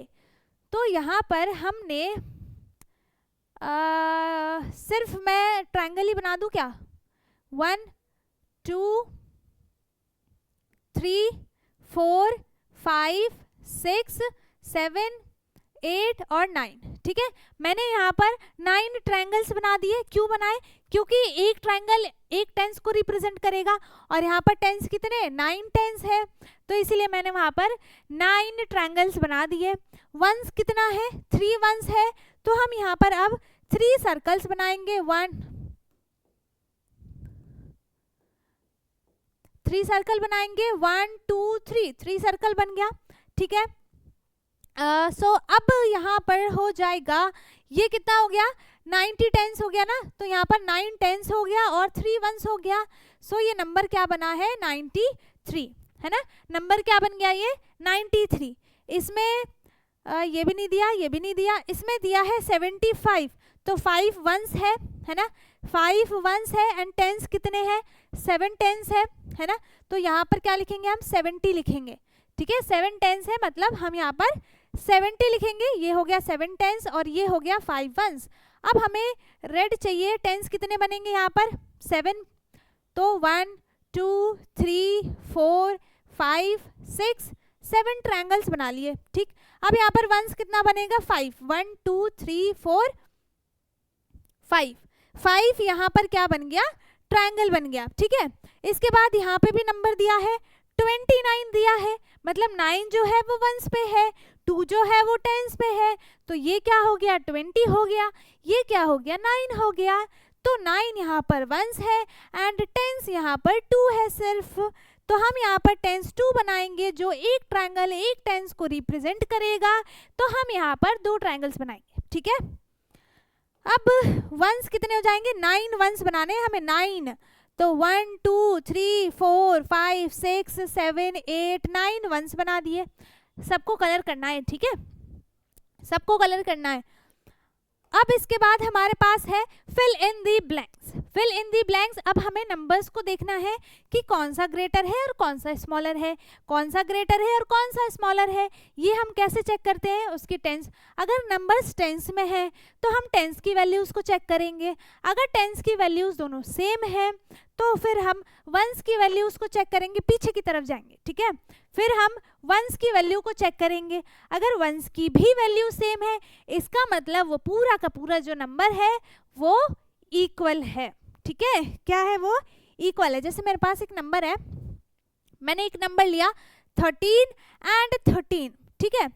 तो यहाँ पर हमने सिर्फ मैं ट्रायंगल ही बना दूं क्या, 1 2 3 4 5 6 7 8 और 9, ठीक है, मैंने यहाँ पर 9 ट्रायंगल्स बना दिए, क्यों बनाए, क्योंकि एक ट्रायंगल एक टेंस को रिप्रेजेंट करेगा और यहाँ पर टेंस कितने 9 टेंस है, तो इसीलिए मैंने वहाँ पर 9 ट्रायंगल्स बना दिए। वंस कितना है 3 वंस है, तो हम यहाँ पर अब 3 सर्कल्स बनाएंगे, 3 सर्कल बनाएंगे, 1 2 3, 3 सर्कल बन गया, ठीक है। सो अब यहाँ पर हो जाएगा, ये कितना हो गया 90 टेंस हो गया ना, तो यहाँ पर 9 टेंस हो गया और 3 वंस हो गया, सो ये नंबर क्या बना है 93, है ना, नंबर क्या बन गया ये 93। इसमें ये भी नहीं दिया, ये भी नहीं दिया, इसमें दिया है 75, तो 5 वंस है ना, 5 वंस है एंड टेंस कितने हैं 7 टेंस है ना, तो यहाँ पर क्या लिखेंगे हम 70 लिखेंगे, ठीक है, 7 टेंस है मतलब हम यहाँ पर 70 लिखेंगे, ये हो गया 7 टेंस और ये हो गया 5 वंस। अब हमें रेड चाहिए, टेंस कितने बनेंगे यहाँ पर 7, तो 1 2 3 4 5 6 7 ट्रायंगल्स बना लिए, ठीक। अब यहाँ पर वंस कितना बनेगा 5, 1 2 3 4 5 यहाँ पर क्या बन गया ट्रायंगल बन गया, ठीक है। इसके बाद यहाँ पे भी नंबर दिया है 29 दिया है, मतलब 9 जो है वो वंस पे है, 2 जो है वो टेंस पे है, तो ये क्या हो गया 20 हो गया, ये क्या हो गया 9 हो गया, तो 9 यहाँ पर वंस है एंड टेंस यहाँ पर 2 है सिर्फ, तो हम यहाँ पर टेंस 2 बनाएंगे जो एक ट्रायंगल एक टेंस को रिप्रेजेंट करेगा, तो हम यहाँ पर 2 ट्रायंगल्स बनाएंगे, ठीक है। अब वंस कितने हो जाएंगे 9 वंस बनाने हमें 9, तो 1 2 3 4 5 6 7 8 9 वंस बना दिए, सबको कलर करना है, ठीक है, सबको कलर करना है। अब इसके बाद हमारे पास है fill in the blanks, fill in the blanks, अब हमें नंबर्स को देखना है कि कौन सा ग्रेटर है और कौन सा स्मॉलर है, कौन सा ग्रेटर है और कौन सा स्मॉलर है, ये हम कैसे चेक करते हैं उसकी टेंस, अगर नंबर्स टेंस में है तो हम टेंस की वैल्यूज को चेक करेंगे, अगर टेंस की वैल्यूज दोनों सेम है तो फिर हम वंस की वैल्यूज को चेक करेंगे, पीछे की तरफ जाएंगे, ठीक है, फिर हम वंस की वैल्यू को चेक करेंगे, अगर वंस की भी वैल्यू सेम है इसका मतलब वो पूरा का पूरा जो नंबर है वो इक्वल है, ठीक है, क्या है वो इक्वल है। जैसे मेरे पास एक नंबर है, मैंने एक नंबर लिया 13 एंड 13, ठीक है,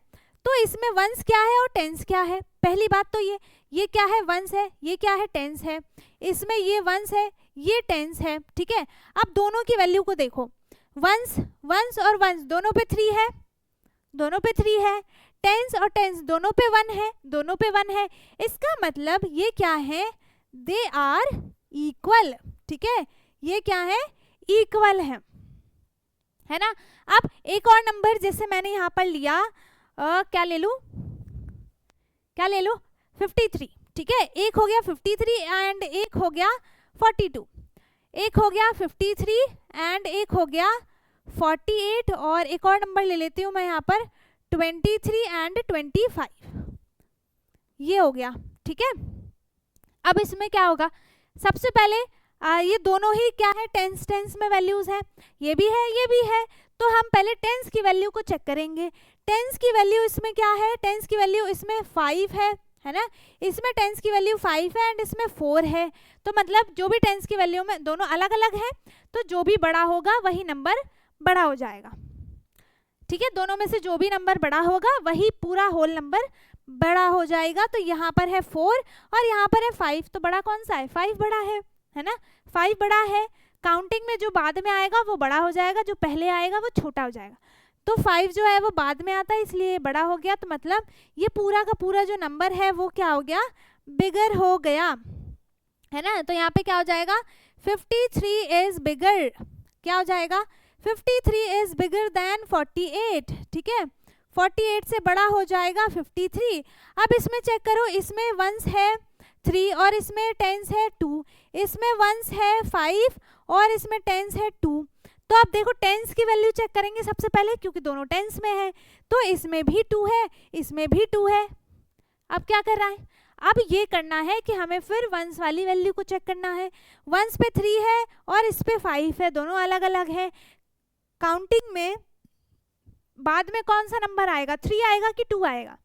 तो इसमें वंस क्या है और टेंस क्या है? पहली बात तो ये क्या है? वंस है, ये क्या है? टेंस है। इसमें ये वंस है, ये टेंस है, ठीक है। अब दोनों की वैल्यू को देखो, वंस वंस और वंस दोनों पे 3 है, दोनों पे 3 है। टेंस और टेंस दोनों पे 1 है, दोनों पे 1 है। इसका मतलब ये क्या है? दे आर इक्वल, ठीक है, ये क्या है? इक्वल है ना। अब एक और नंबर जैसे मैंने यहाँ पर लिया, क्या ले लूं, क्या ले लूं? 53, ठीक है। एक हो गया 53 एंड एक हो गया 42, एक हो गया 53 एंड एक हो गया 48, और एक और नंबर ले लेती हूँ मैं यहाँ पर 23 एंड 25, ये हो गया, ठीक है। अब इसमें क्या होगा? सबसे पहले ये दोनों ही क्या है? टेंस टेंस में वैल्यूज है, ये भी है ये भी है। तो हम पहले टेंस की वैल्यू को चेक करेंगे। टेंस की वैल्यू इसमें क्या है? टेंस की वैल्यू इसमें 5 है ना। इसमें टेंस की वैल्यू 5 है एंड इसमें 4 है। तो मतलब जो भी टेंस की वैल्यू में दोनों अलग अलग है, तो जो भी बड़ा होगा वही नंबर बड़ा हो जाएगा, ठीक है। दोनों में से जो भी नंबर बड़ा होगा वही पूरा होल नंबर बड़ा हो जाएगा। तो यहाँ पर है 4 और यहाँ पर है 5, तो बड़ा कौन सा है? 5 बड़ा है ना। 5 बड़ा है। काउंटिंग में जो बाद में आएगा वो बड़ा हो जाएगा, जो पहले आएगा वो छोटा हो जाएगा। तो 5 जो है वो बाद में आता है, इसलिए बड़ा हो गया। तो मतलब ये पूरा का पूरा जो नंबर है वो क्या हो गया? बिगर हो गया, है ना। तो यहाँ पे क्या हो जाएगा? 53 इज बिगर, क्या हो जाएगा? 53 इज बिगर देन 48, ठीक है। 48 से बड़ा हो जाएगा 53। अब इसमें चेक करो, इसमें वंस है 3 और इसमें टेंस है 2, इसमें वंस है 5 और इसमें टेंस है 2। तो अब देखो टेंस की वैल्यू चेक करेंगे सबसे पहले, क्योंकि दोनों टेंस में है। तो इसमें भी 2 है, इसमें भी 2 है। अब क्या कर रहा है? अब ये करना है कि हमें फिर वंस वाली वैल्यू को चेक करना है। वंस पे 3 है और इस पे 5 है, दोनों अलग अलग है। काउंटिंग में बाद में कौन सा नंबर आएगा? 3 आएगा कि 2 आएगा?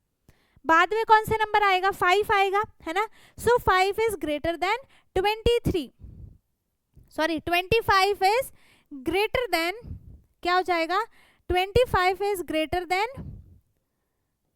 बाद में कौन से नंबर आएगा? 5 आएगा, है ना। सो 5 is greater than 23, sorry 25 is greater than, क्या हो जाएगा? 25 इज ग्रेटर देन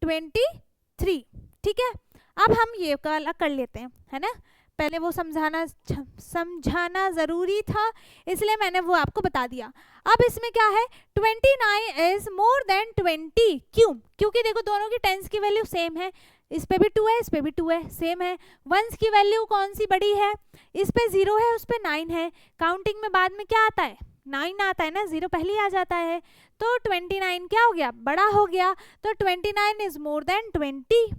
23, ठीक है। अब हम ये कर लेते हैं, है ना। पहले वो समझाना जरूरी था, इसलिए मैंने वो आपको बता दिया। अब इसमें क्या है? 29 इज मोर देन 20, क्यों? क्योंकि देखो दोनों की टेंस की वैल्यू सेम है, इस पे भी 2 है, इस पे भी 2 है, सेम है। वंस की वैल्यू कौन सी बड़ी है? इस पे 0 है, उस पे 9 है। काउंटिंग में बाद में क्या आता है? 9 आता है ना, 0 पहले ही आ जाता है। तो 29 क्या हो गया? बड़ा हो गया। तो 29 इज मोर देन 20,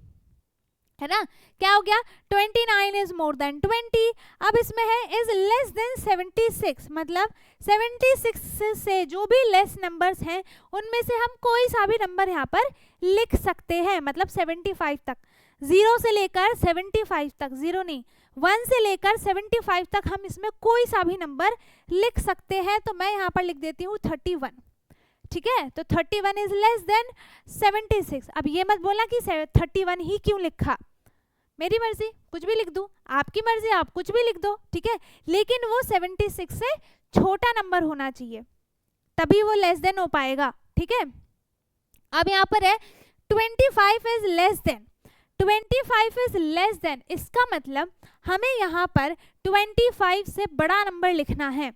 है ना। क्या हो गया? 29 इज मोर देन 20। अब इसमें है इज लेस देन 76, मतलब 76 से जो भी लेस नंबर्स हैं उनमें से हम कोई सा भी नंबर यहाँ पर लिख सकते हैं, मतलब 75 तक, 0 से लेकर 75 तक, 0 नहीं 1 से लेकर 75 तक हम इसमें कोई सा भी नंबर लिख सकते हैं। तो मैं यहाँ पर लिख देती हूँ 31, ठीक है। तो 31 इज लेस देन 76। अब ये मत बोला कि 31 ही क्यों लिखा, मेरी मर्जी, कुछ भी लिख दूं, आपकी मर्जी, आप कुछ भी लिख दो, ठीक है। लेकिन वो 76 से छोटा नंबर होना चाहिए, तभी वो लेस देन हो पाएगा, ठीक है। अब यहाँ पर है 25 is less than, 25 is less than, इसका मतलब हमें यहाँ पर 25 से बड़ा नंबर लिखना है,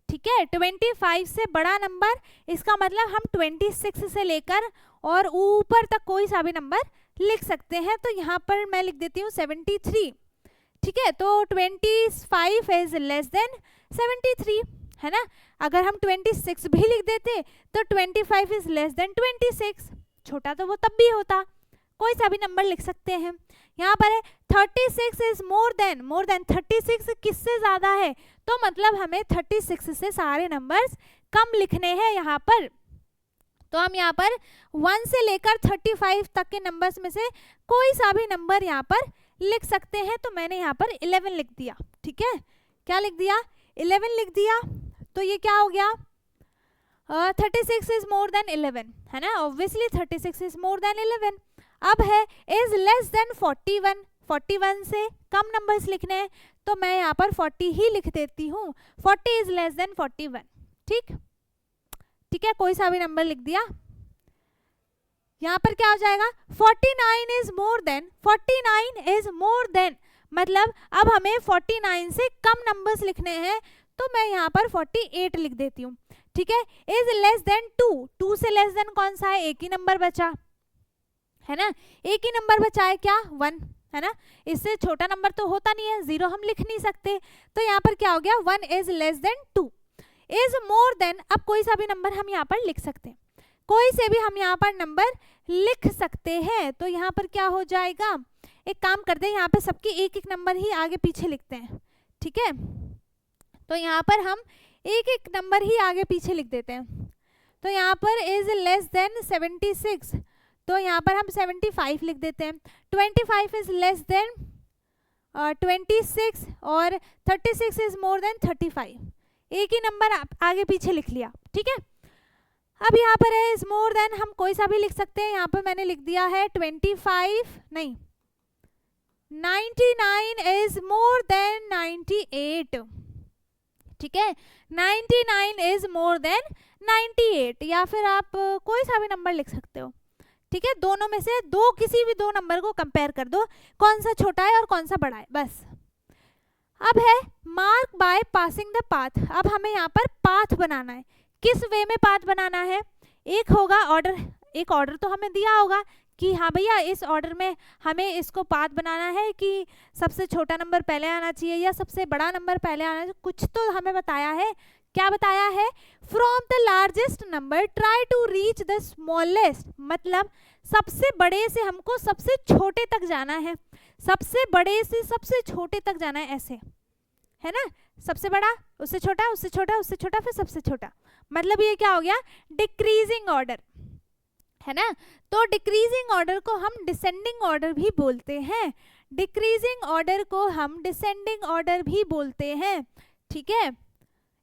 ठीक है। 25 से बड़ा नंबर, इसका मतलब हम 26 से लेकर और ऊपर तक कोई सा भी नंबर लिख सकते हैं। तो यहाँ पर मैं लिख देती हूँ 73, ठीक है। तो 25 इज लेस देन 73, है ना। अगर हम 26 भी लिख देते तो 25 इज लेस देन 26, छोटा तो वो तब भी होता, कोई सा भी नंबर लिख सकते हैं। यहाँ पर है 36 इज मोर देन 36 किससे ज्यादा है? तो मतलब हमें 36 से सारे नंबर्स कम लिखने हैं यहाँ पर। तो हम यहाँ पर 1 से लेकर 35 तक के नंबर्स में से कोई सा भी नंबर यहाँ पर लिख सकते हैं। तो मैंने यहाँ पर 11 लिख दिया, ठीक है। क्या लिख दिया? 11 लिख दिया। तो ये क्या हो गया? 36 इज मोर देन 11, है ना। Obviously 36 is more than 11। अब है इज लेस देन 41, 41 से कम नंबर्स लिखने हैं, तो मैं यहाँ पर 40 ही लिख देती हूँ। 40 इज लेस देन 41, ठीक है। कोई सा भी नंबर लिख दिया। यहाँ पर क्या हो जाएगा 49 is more than, 49 is more than, मतलब अब हमें 49 से कम नंबर्स लिखने हैं, तो मैं यहाँ पर 48 लिख देती हूँ, ठीक है। इज लेस देन 2, 2 से लेस देन कौन सा है, एक ही नंबर बचा है ना, एक ही नंबर बचा है क्या, 1 है ना, इससे छोटा नंबर तो होता नहीं है, 0 हम लिख नहीं सकते, तो यहाँ पर क्या हो गया 1 is less than 2। Is more than, अब कोई सा भी नंबर हम यहाँ पर लिख सकते हैं, कोई से भी हम यहाँ पर नंबर लिख सकते हैं, तो यहाँ पर क्या हो जाएगा, एक काम करते हैं यहाँ पे सबके एक एक नंबर ही आगे पीछे लिखते हैं, ठीक है। तो यहाँ पर हम एक एक नंबर ही आगे पीछे लिख देते हैं, तो यहाँ पर इज लेस देन 76, तो यहाँ पर हम 75 लिख देते हैं। 25 इज लेस देन 26 और 36 इज मोर देन 35, एक ही नंबर आगे पीछे लिख लिया, ठीक है। अब यहाँ पर है इज मोर देन, हम कोई सा भी लिख सकते हैं, यहाँ पर मैंने लिख दिया है 25 नहीं 99 इज मोर देन 98, ठीक है, 99 इज मोर देन 98, या फिर आप कोई सा भी नंबर लिख सकते हो, ठीक है। दोनों में से दो, किसी भी दो नंबर को कंपेयर कर दो, कौन सा छोटा है और कौन सा बड़ा है, बस। अब है mark by passing the path, अब हमें यहाँ पर पाथ बनाना है, किस वे में पाथ बनाना है, एक होगा ऑर्डर, एक ऑर्डर तो हमें दिया होगा कि हाँ भैया इस ऑर्डर में हमें इसको पाथ बनाना है कि सबसे छोटा नंबर पहले आना चाहिए या सबसे बड़ा नंबर पहले आना चाहिए, कुछ तो हमें बताया है, क्या बताया है, from the largest number try to reach the smallest, मतलब सबसे बड़े से हमको सबसे छोटे तक जाना है, सबसे बड़े से सबसे छोटे तक जाना है, ऐसे है ना, सबसे बड़ा उससे छोटा उससे छोटा उससे छोटा फिर सबसे छोटा, मतलब ये क्या हो गया डिक्रीजिंग ऑर्डर, है ना। तो डिक्रीजिंग ऑर्डर को हम डिसेंडिंग ऑर्डर भी बोलते हैं, डिक्रीजिंग ऑर्डर को हम डिसेंडिंग ऑर्डर भी बोलते हैं, ठीक है,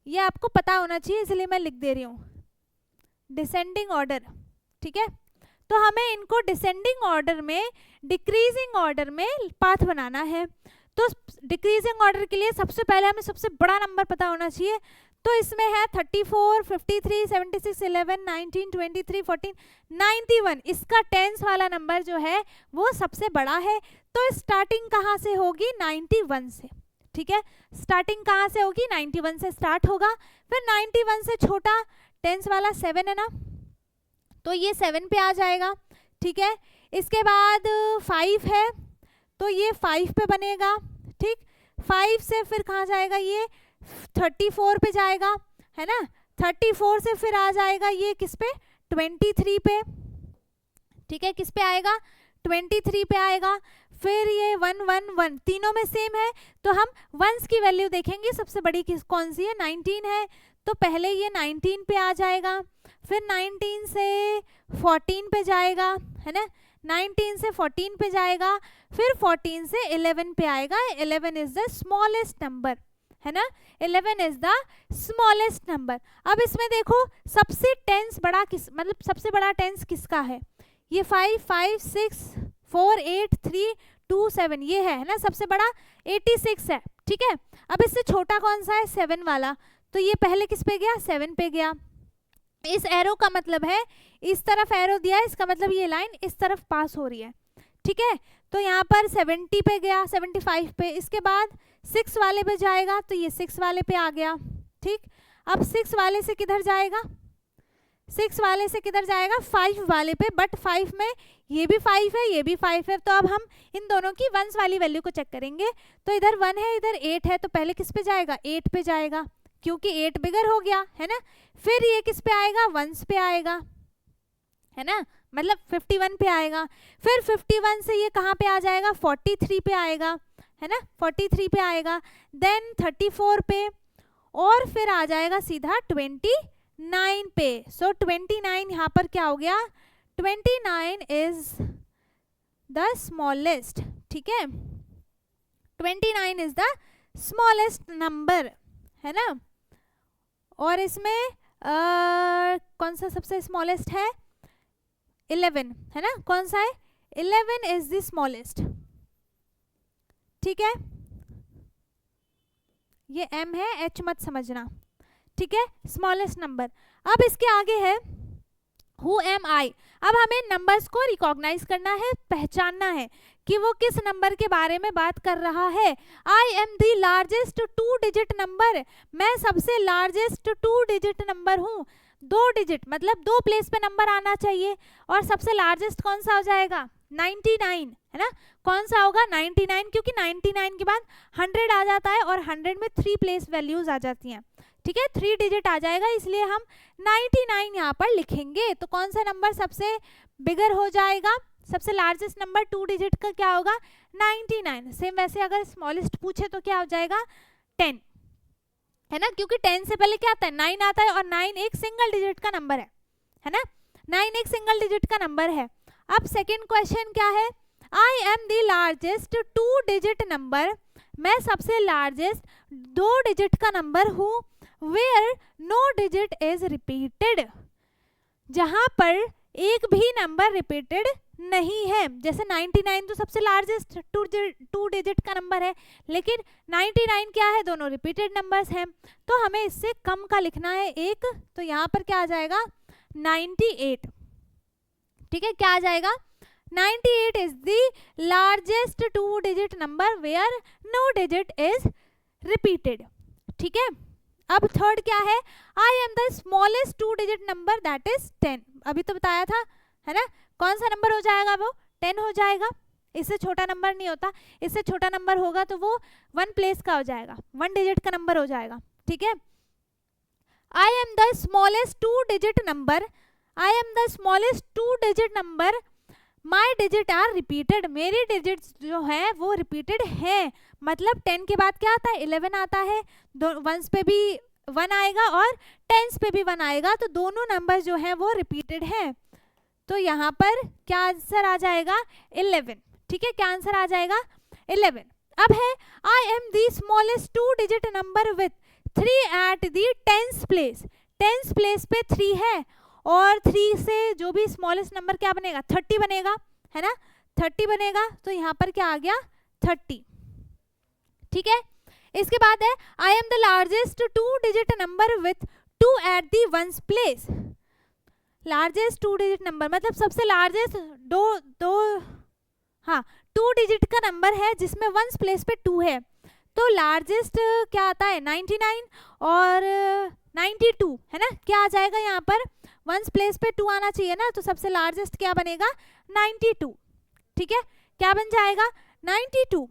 ये आपको पता होना चाहिए इसलिए मैं लिख दे रही हूँ डिसेंडिंग ऑर्डर, ठीक है। तो हमें इनको डिसेंडिंग ऑर्डर में, डिक्रीजिंग ऑर्डर में पाथ बनाना है, तो डिक्रीजिंग ऑर्डर के लिए सबसे पहले हमें सबसे बड़ा नंबर पता होना चाहिए, तो इसमें है 34, 53, 76, 11, 19, 23, 14, 91, इसका टेंस वाला नंबर जो है वो सबसे बड़ा है, तो स्टार्टिंग कहाँ से होगी 91 से, ठीक है, स्टार्टिंग कहाँ से होगी 91 से स्टार्ट होगा, फिर 91 से छोटा टेंस वाला 7 है ना, तो ये 7 पे आ जाएगा, ठीक है। इसके बाद 5 है तो ये 5 पे बनेगा, ठीक, 5 से फिर कहाँ जाएगा, ये 34 पे जाएगा, है ना, 34 से फिर आ जाएगा ये किस पे 23 पे, ठीक है, किस पे आएगा 23 पे आएगा, फिर ये 1 1 1 तीनों में सेम है, तो हम वंस की वैल्यू देखेंगे सबसे बड़ी किस कौन सी है 19 है, तो पहले ये 19 पे आ जाएगा, फिर 19 से 14 पे जाएगा, है ना, 19 से 14 पे जाएगा, फिर 14 से 11 पे आएगा, 11 इज द स्मॉलेस्ट नंबर, है ना, 11 इज द स्मॉलेस्ट नंबर। अब इसमें देखो सबसे टेंस बड़ा किस, मतलब सबसे बड़ा टेंस किसका है, ये 5 5 6 4 8 3 2 7 ये है ना, सबसे बड़ा 86 है, ठीक है। अब इससे छोटा कौन सा है 7 वाला, तो ये पहले किस पे गया 7 पे गया, इस एरो का मतलब है इस तरफ एरो दिया है, इसका मतलब ये लाइन इस तरफ पास हो रही है, ठीक है, तो यहाँ पर 70 पे गया, 75 पे, इसके बाद 6 वाले पे जाएगा, तो ये 6 वाले पे आ गया, ठीक। अब 6 वाले से किधर जाएगा, 6 वाले से किधर जाएगा 5 वाले पे, बट 5 में ये भी 5 है ये भी 5 है, तो अब हम इन दोनों की वंस वाली वैल्यू को चेक करेंगे, तो इधर 1 है इधर 8 है, तो पहले किस पे जाएगा 8 पे जाएगा, क्योंकि 8 बिगर हो गया, है ना, फिर ये किस पे आएगा वंस पे आएगा, है ना, मतलब 51 पे आएगा, फिर 51 से ये कहाँ पे आ जाएगा 43 पे आएगा, है ना, 43 पे आएगा, देन 34 पे, और फिर आ जाएगा सीधा 29 पे, सो 29 यहाँ पर क्या हो गया 29 इज द स्मॉलेस्ट, ठीक है, 29 इज द स्मॉलेस्ट नंबर, है ना। और इसमें कौन सा सबसे स्मॉलेस्ट है 11, है ना, कौन सा है 11 इज द स्मॉलेस्ट, ठीक है, ये m है h मत समझना, ठीक है, स्मॉलेस्ट नंबर। अब इसके आगे है हु एम आई। अब हमें नंबर्स को रिकॉग्नाइज करना है, पहचानना है कि वो किस नंबर के बारे में बात कर रहा है। I am the largest 2 digit number, मैं सबसे लार्जेस्ट 2 डिजिट नंबर हूँ। 2 डिजिट मतलब 2 प्लेस पे नंबर आना चाहिए, और सबसे लार्जेस्ट कौन सा हो जाएगा 99, है ना। कौन सा होगा 99, क्योंकि 99 के बाद 100 आ जाता है और 100 में 3 प्लेस वैल्यूज आ जाती हैं, ठीक है, 3 डिजिट आ जाएगा, इसलिए हम 99 यहाँ पर लिखेंगे। तो कौन सा नंबर सबसे बिगर हो जाएगा, सबसे लार्जेस्ट नंबर 2 डिजिट का क्या होगा 99। सेम वैसे अगर स्मॉलेस्ट पूछे तो क्या हो जाएगा 10, है ना, क्योंकि 10 से पहले क्या आता है 9 आता है, और 9 एक सिंगल डिजिट का नंबर है ना, 9 एक सिंगल डिजिट का नंबर है। अब सेकेंड क्वेश्चन क्या है, I am the largest 2 digit number, मैं सबसे लार्जेस्ट 2 डिजिट का नंबर हूँ। Where no digit is repeated, जहां पर एक भी नंबर रिपीटेड नहीं है। जैसे 99 तो सबसे लार्जेस्ट 2 डिजिट का नंबर है, लेकिन 99 क्या है, दोनों रिपीटेड नंबर्स हैं, तो हमें इससे कम का लिखना है एक, तो यहाँ पर क्या आ जाएगा 98, ठीक है, क्या आ जाएगा 98 is the largest 2 digit number where no digit is repeated, ठीक है। अब थर्ड क्या है, I am the smallest 2 digit number that is 10, अभी तो बताया था, है ना, कौन सा नंबर हो जाएगा वो 10 हो जाएगा, इससे छोटा नंबर नहीं होता, इससे छोटा नंबर होगा तो वो 1 प्लेस का हो जाएगा, 1 डिजिट का नंबर हो जाएगा, ठीक है। I am the smallest 2 digit number, I am the smallest 2 digit number, my digit are repeated, मेरे डिजिट्स जो है वो रिपीटेड है, मतलब 10 के बाद क्या आता है 11 आता है, वंस पे भी 1 आएगा और टेंस पे भी 1 आएगा, तो दोनों नंबर जो है वो रिपीटेड है, तो यहाँ पर क्या आंसर आ जाएगा 11, ठीक है, क्या आंसर आ जाएगा 11। अब है I am the smallest 2 digit number with 3 at the tens place, tens place पे 3 है, और 3 से जो भी स्मॉलेस्ट नंबर क्या बनेगा 30 बनेगा, है ना, 30 बनेगा, तो यहाँ पर क्या आ गया 30, ठीक है। इसके बाद है I am the largest 2 digit number with 2 at the ones place, largest 2 digit number मतलब सबसे लार्जेस्ट 2 डिजिट का नंबर है जिसमें वंस प्लेस पे 2 है, तो लार्जेस्ट क्या आता है 99 और 92, है ना, क्या आ जाएगा यहाँ पर वंस प्लेस पे 2 आना चाहिए ना, तो सबसे लार्जेस्ट क्या बनेगा 92, ठीक है, क्या बन जाएगा 92।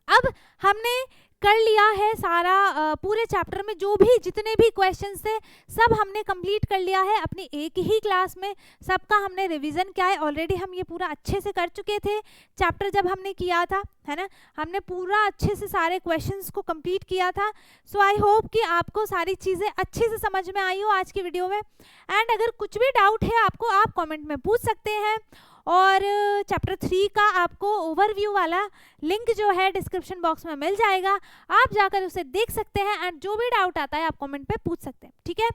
अब हमने कर लिया है सारा, पूरे चैप्टर में जो भी जितने भी क्वेश्चंस थे सब हमने कंप्लीट कर लिया है अपनी एक ही क्लास में, सबका हमने रिवीजन किया है, ऑलरेडी हम ये पूरा अच्छे से कर चुके थे चैप्टर जब हमने किया था, है ना, हमने पूरा अच्छे से सारे क्वेश्चंस को कंप्लीट किया था। सो आई होप कि आपको सारी चीज़ें अच्छे से समझ में आई हो आज की वीडियो में, एंड अगर कुछ भी डाउट है आपको आप कॉमेंट में पूछ सकते हैं, और चैप्टर 3 का आपको ओवरव्यू वाला लिंक जो है डिस्क्रिप्शन बॉक्स में मिल जाएगा, आप जाकर उसे देख सकते हैं, एंड जो भी डाउट आता है आप कमेंट पे पूछ सकते हैं, ठीक है।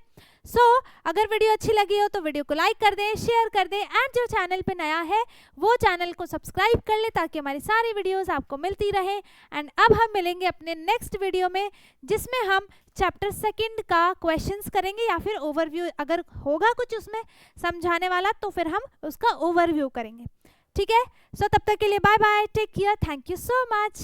सो अगर वीडियो अच्छी लगी हो तो वीडियो को लाइक कर दें, शेयर कर दें, एंड जो चैनल पे नया है वो चैनल को सब्सक्राइब कर ले ताकि हमारी सारी वीडियोस आपको मिलती रहे। एंड अब हम मिलेंगे अपने नेक्स्ट वीडियो में जिसमें हम चैप्टर 2 का क्वेश्चंस करेंगे, या फिर ओवरव्यू अगर होगा कुछ उसमें समझाने वाला तो फिर हम उसका ओवरव्यू करेंगे, ठीक है। सो तब तक के लिए bye bye, take care, thank you so much.